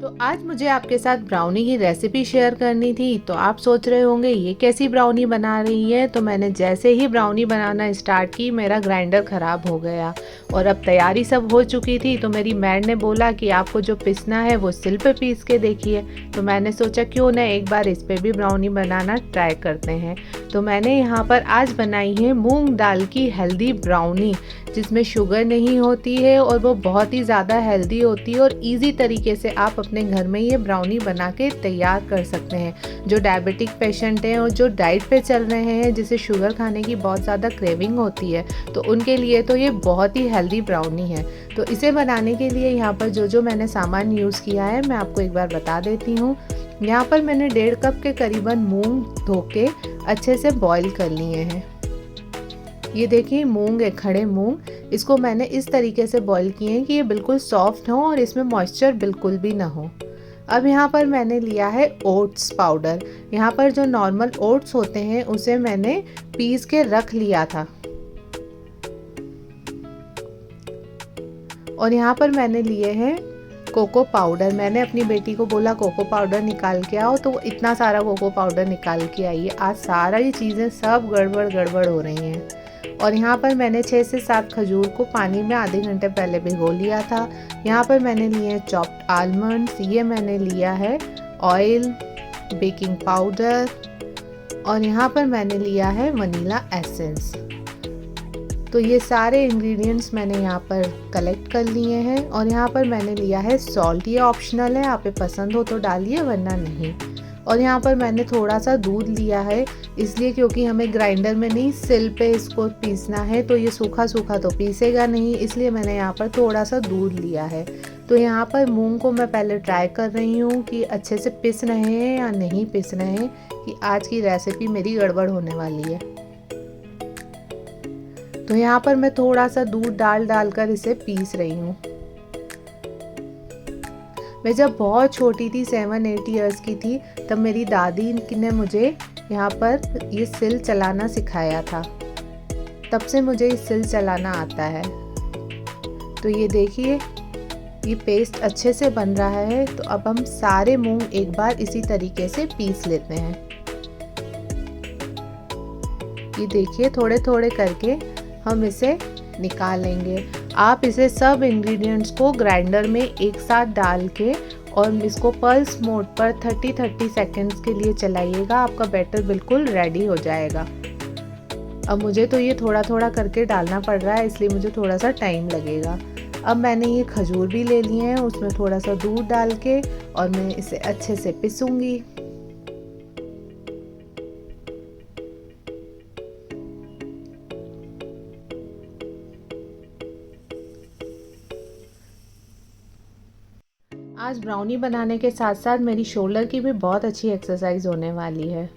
तो आज मुझे आपके साथ ब्राउनी की रेसिपी शेयर करनी थी। तो आप सोच रहे होंगे ये कैसी ब्राउनी बना रही है। तो मैंने जैसे ही ब्राउनी बनाना स्टार्ट की मेरा ग्राइंडर ख़राब हो गया और अब तैयारी सब हो चुकी थी। तो मेरी मैड ने बोला कि आपको जो पिसना है वो सिल पे पीस के देखिए। तो मैंने सोचा क्यों ना एक बार इस पे भी ब्राउनी बनाना ट्राई करते हैं। तो मैंने यहाँ पर आज बनाई है मूंग दाल की हेल्दी ब्राउनी, जिसमें शुगर नहीं होती है और वो बहुत ही ज़्यादा हेल्दी होती है और इजी तरीके से आप अपने घर में ये ब्राउनी बना के तैयार कर सकते हैं। जो डायबिटिक पेशेंट हैं और जो डाइट पे चल रहे हैं, जिसे शुगर खाने की बहुत ज़्यादा क्रेविंग होती है, तो उनके लिए तो ये बहुत ही हेल्दी ब्राउनी है। तो इसे बनाने के लिए यहाँ पर जो मैंने सामान यूज़ किया है मैं आपको एक बार बता देती हूँ। यहाँ पर मैंने 1.5 कप के करीबन मूंग धो के अच्छे से बॉईल कर लिए हैं। ये देखिए मूंग है, खड़े मूंग, इसको मैंने इस तरीके से बॉईल किए हैं कि ये बिल्कुल सॉफ्ट हो और इसमें मॉइस्चर बिल्कुल भी ना हो। अब यहाँ पर मैंने लिया है ओट्स पाउडर। यहाँ पर जो नॉर्मल ओट्स होते हैं उसे मैंने पीस के रख लिया था। और यहाँ पर मैंने लिए हैं कोको पाउडर। मैंने अपनी बेटी को बोला कोको पाउडर निकाल के आओ, तो वो इतना सारा कोको पाउडर निकाल के आई है। आज सारा ये चीज़ें सब गड़बड़ हो रही हैं। और यहाँ पर मैंने 6 से 7 खजूर को पानी में आधे घंटे पहले भिगो लिया था। यहाँ पर मैंने लिए हैं चॉप्ड आलमंड्स, ये मैंने लिया है ऑयल, बेकिंग पाउडर और यहाँ पर मैंने लिया है वनीला एसेंस। तो ये सारे इंग्रेडिएंट्स मैंने यहाँ पर कलेक्ट कर लिए हैं। और यहाँ पर मैंने लिया है सॉल्ट, ये ऑप्शनल है, आप पसंद हो तो डालिए वरना नहीं। और यहाँ पर मैंने थोड़ा सा दूध लिया है, इसलिए क्योंकि हमें ग्राइंडर में नहीं सिल पे इसको पीसना है, तो ये सूखा सूखा तो पीसेगा नहीं, इसलिए मैंने यहाँ पर थोड़ा सा दूध लिया है। तो यहाँ पर मूंग को मैं पहले ट्राई कर रही हूँ कि अच्छे से पिस रहे हैं या नहीं पिस रहे हैं, कि आज की रेसिपी मेरी गड़बड़ होने वाली है। तो यहाँ पर मैं थोड़ा सा दूध डाल कर इसे पीस रही हूँ। मैं जब बहुत छोटी थी, 7-8 इयर्स की थी, तब मेरी दादी ने मुझे यहाँ पर ये सिल चलाना सिखाया था। तब से मुझे ये सिल चलाना आता है। तो ये देखिए ये पेस्ट अच्छे से बन रहा है। तो अब हम सारे मूंग एक बार इसी तरीके से पीस लेते हैं। ये देखिए थोड़े थोड़े करके हम इसे निकालेंगे। आप इसे सब इंग्रेडिएंट्स को ग्राइंडर में एक साथ डाल के और इसको पल्स मोड पर 30-30 सेकंड्स के लिए चलाइएगा। आपका बैटर बिल्कुल रेडी हो जाएगा। अब मुझे तो ये थोड़ा थोड़ा करके डालना पड़ रहा है, इसलिए मुझे थोड़ा सा टाइम लगेगा। अब मैंने ये खजूर भी ले लिए हैं, उसमें थोड़ा सा दूध डाल के और मैं इसे अच्छे से पिसूंगी। आज ब्राउनी बनाने के साथ साथ मेरी शोल्डर की भी बहुत अच्छी एक्सरसाइज होने वाली है।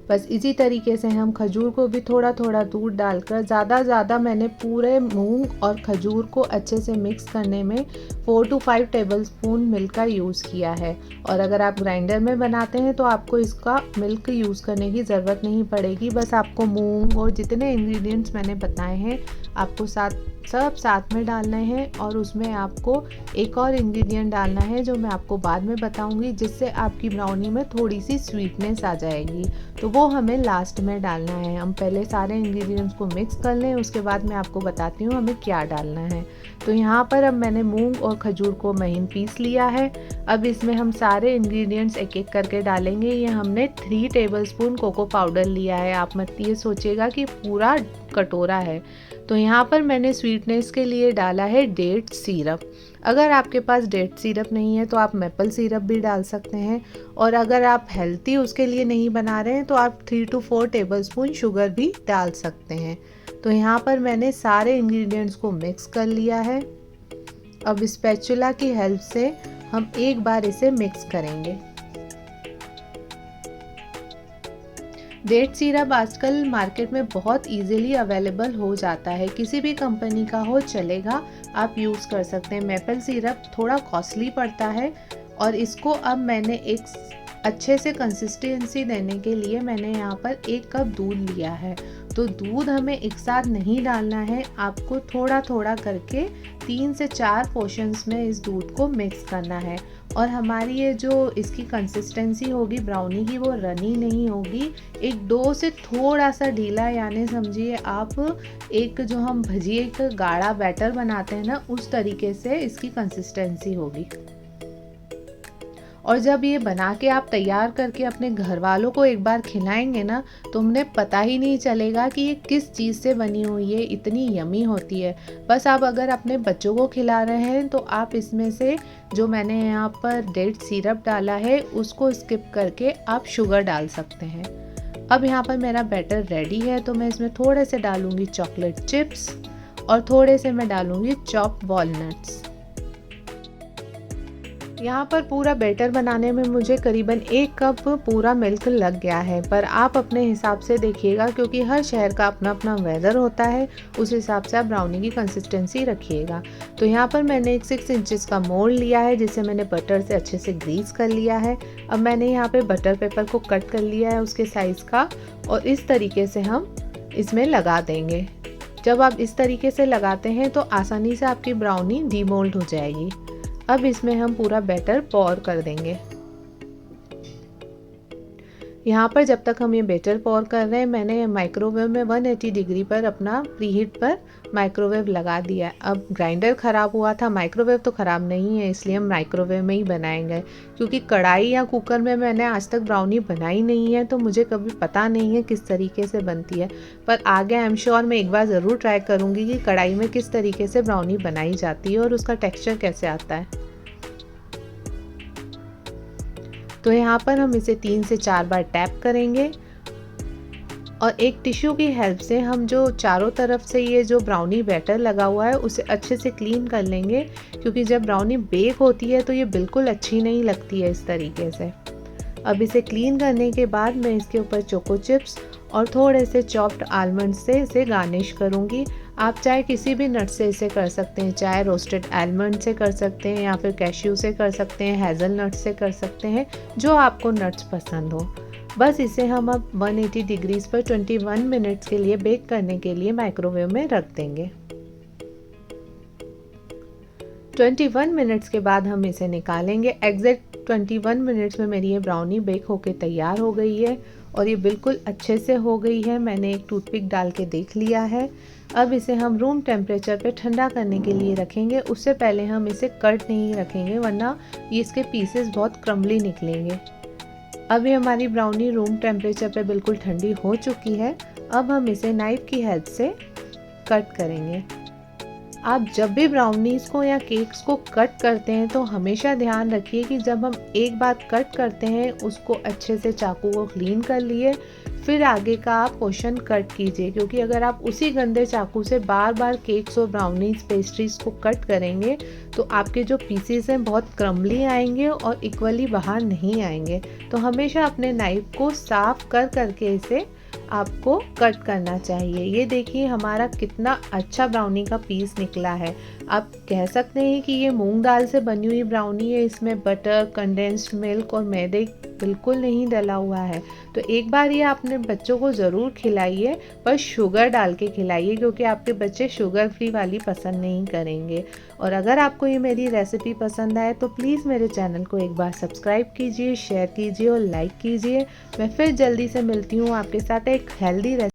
बस इसी तरीके से हम खजूर को भी थोड़ा थोड़ा दूध डालकर ज़्यादा मैंने पूरे मूंग और खजूर को अच्छे से मिक्स करने में 4 to 5 टेबलस्पून मिल्क का यूज़ किया है। और अगर आप ग्राइंडर में बनाते हैं तो आपको इसका मिल्क यूज़ करने की ज़रूरत नहीं पड़ेगी। बस आपको मूंग और जितने इंग्रेडिएंट्स मैंने बताए हैं आपको सब साथ में डालने हैं। और उसमें आपको एक और इंग्रेडिएंट डालना है जो मैं आपको बाद में बताऊंगी, जिससे आपकी ब्राउनी में थोड़ी सी स्वीटनेस आ जाएगी। तो वो हमें लास्ट में डालना है। हम पहले सारे इंग्रेडिएंट्स को मिक्स कर लें, उसके बाद मैं आपको बताती हूँ हमें क्या डालना है। तो यहाँ पर अब मैंने मूंग और खजूर को महीन पीस लिया है। अब इसमें हम सारे इंग्रेडिएंट्स एक एक करके डालेंगे। ये हमने 3 टेबलस्पून कोको पाउडर लिया है। आप मत ये सोचिएगा कि पूरा कटोरा है। तो यहाँ पर मैंने स्वीटनेस के लिए डाला है डेट सिरप। अगर आपके पास डेट सिरप नहीं है तो आप मैपल सिरप भी डाल सकते हैं। और अगर आप हेल्थी उसके लिए नहीं बना रहे हैं तो आप 3 to 4 टेबलस्पून शुगर भी डाल सकते हैं। तो यहाँ पर मैंने सारे इंग्रेडिएंट्स को मिक्स कर लिया है। अब स्पैचुला की हेल्प से हम एक बार इसे मिक्स करेंगे। डेट सिरप आजकल मार्केट में बहुत इजीली अवेलेबल हो जाता है, किसी भी कंपनी का हो चलेगा, आप यूज़ कर सकते हैं। मैपल सिरप थोड़ा कॉस्टली पड़ता है। और इसको अब मैंने एक अच्छे से कंसिस्टेंसी देने के लिए मैंने यहाँ पर 1 कप दूध लिया है। तो दूध हमें एक साथ नहीं डालना है, आपको थोड़ा थोड़ा करके 3 से 4 पोर्शंस में इस दूध को मिक्स करना है। और हमारी ये जो इसकी कंसिस्टेंसी होगी ब्राउनी की, वो रनी नहीं होगी, एक डो से थोड़ा सा ढीला, यानी समझिए आप एक जो हम भजिए का गाढ़ा बैटर बनाते हैं ना, उस तरीके से इसकी कंसिस्टेंसी होगी। और जब ये बना के आप तैयार करके अपने घर वालों को एक बार खिलाएंगे ना, तो उन्हें पता ही नहीं चलेगा कि ये किस चीज़ से बनी हुई है, इतनी यमी होती है। बस आप अगर अपने बच्चों को खिला रहे हैं तो आप इसमें से जो मैंने यहाँ पर डेट सिरप डाला है उसको स्किप करके आप शुगर डाल सकते हैं। अब यहाँ पर मेरा बैटर रेडी है, तो मैं इसमें थोड़े से डालूँगी चॉकलेट चिप्स और थोड़े से मैं डालूँगी चॉप्ड वॉलनट्स। यहाँ पर पूरा बैटर बनाने में मुझे करीबन 1 कप पूरा मिल्क लग गया है, पर आप अपने हिसाब से देखिएगा, क्योंकि हर शहर का अपना अपना वेदर होता है, उस हिसाब से आप ब्राउनी की कंसिस्टेंसी रखिएगा। तो यहाँ पर मैंने एक 6 इंचेस का मोल्ड लिया है, जिसे मैंने बटर से अच्छे से ग्रीस कर लिया है। अब मैंने यहाँ पर बटर पेपर को कट कर लिया है उसके साइज़ का, और इस तरीके से हम इसमें लगा देंगे। जब आप इस तरीके से लगाते हैं तो आसानी से आपकी ब्राउनी डीमोल्ड हो जाएगी। अब इसमें हम पूरा बैटर पॉर कर देंगे। यहाँ पर जब तक हम ये बैटर पॉर कर रहे हैं, मैंने माइक्रोवेव में 180 डिग्री पर अपना प्रीहीट पर माइक्रोवेव लगा दिया है। अब ग्राइंडर ख़राब हुआ था, माइक्रोवेव तो ख़राब नहीं है, इसलिए हम माइक्रोवेव में ही बनाएंगे, क्योंकि कढ़ाई या कुकर में मैंने आज तक ब्राउनी बनाई नहीं है, तो मुझे कभी पता नहीं है किस तरीके से बनती है। पर आगे आई एम श्योर मैं एक बार ज़रूर ट्राई करूँगी कि कढ़ाई में किस तरीके से ब्राउनी बनाई जाती है और उसका टेक्स्चर कैसे आता है। तो यहाँ पर हम इसे 3 से 4 बार टैप करेंगे और एक टिश्यू की हेल्प से हम जो चारों तरफ से ये जो ब्राउनी बैटर लगा हुआ है उसे अच्छे से क्लीन कर लेंगे, क्योंकि जब ब्राउनी बेक होती है तो ये बिल्कुल अच्छी नहीं लगती है इस तरीके से। अब इसे क्लीन करने के बाद मैं इसके ऊपर चोको चिप्स और थोड़े से चॉप्ड आलमंड से इसे गार्निश करूँगी। आप चाहे किसी भी नट से इसे कर सकते हैं, चाहे रोस्टेड आलमंड से कर सकते हैं या फिर कैश्यू से कर सकते हैं, हेज़लनट से कर सकते हैं, जो आपको नट्स पसंद हो। बस इसे हम अब 180 डिग्रीज पर 21 मिनट्स के लिए बेक करने के लिए माइक्रोवेव में रख देंगे। 21 मिनट्स के बाद हम इसे निकालेंगे। एग्जैक्ट 21 मिनट्स में मेरी ये ब्राउनी बेक होके तैयार हो गई है और ये बिल्कुल अच्छे से हो गई है। मैंने एक टूथपिक डाल के देख लिया है। अब इसे हम रूम टेम्परेचर पे ठंडा करने के लिए रखेंगे। उससे पहले हम इसे कट नहीं रखेंगे, वरना ये इसके पीसेस बहुत क्रम्बली निकलेंगे। अब ये हमारी ब्राउनी रूम टेम्परेचर पे बिल्कुल ठंडी हो चुकी है। अब हम इसे नाइफ की हेल्प से कट करेंगे। आप जब भी ब्राउनीज़ को या केक्स को कट करते हैं तो हमेशा ध्यान रखिए कि जब हम एक बार कट करते हैं उसको अच्छे से चाकू को क्लीन कर लिए, फिर आगे का आप पोर्शन कट कीजिए, क्योंकि अगर आप उसी गंदे चाकू से बार बार केक्स और ब्राउनीज़ पेस्ट्रीज़ को कट करेंगे तो आपके जो पीसेस हैं बहुत क्रम्बली आएंगे और इक्वली बाहर नहीं आएंगे। तो हमेशा अपने नाइफ को साफ कर करके इसे आपको कट करना चाहिए। ये देखिए हमारा कितना अच्छा ब्राउनी का पीस निकला है। आप कह सकते हैं कि ये मूंग दाल से बनी हुई ब्राउनी है, इसमें बटर, कंडेंस्ड मिल्क और मैदे बिल्कुल नहीं डला हुआ है। तो एक बार ये अपने बच्चों को ज़रूर खिलाइए, पर शुगर डाल के खिलाइए, क्योंकि आपके बच्चे शुगर फ्री वाली पसंद नहीं करेंगे। और अगर आपको ये मेरी रेसिपी पसंद आए तो प्लीज़ मेरे चैनल को एक बार सब्सक्राइब कीजिए, शेयर कीजिए और लाइक कीजिए। मैं फिर जल्दी से मिलती हूँ आपके साथ एक हेल्दी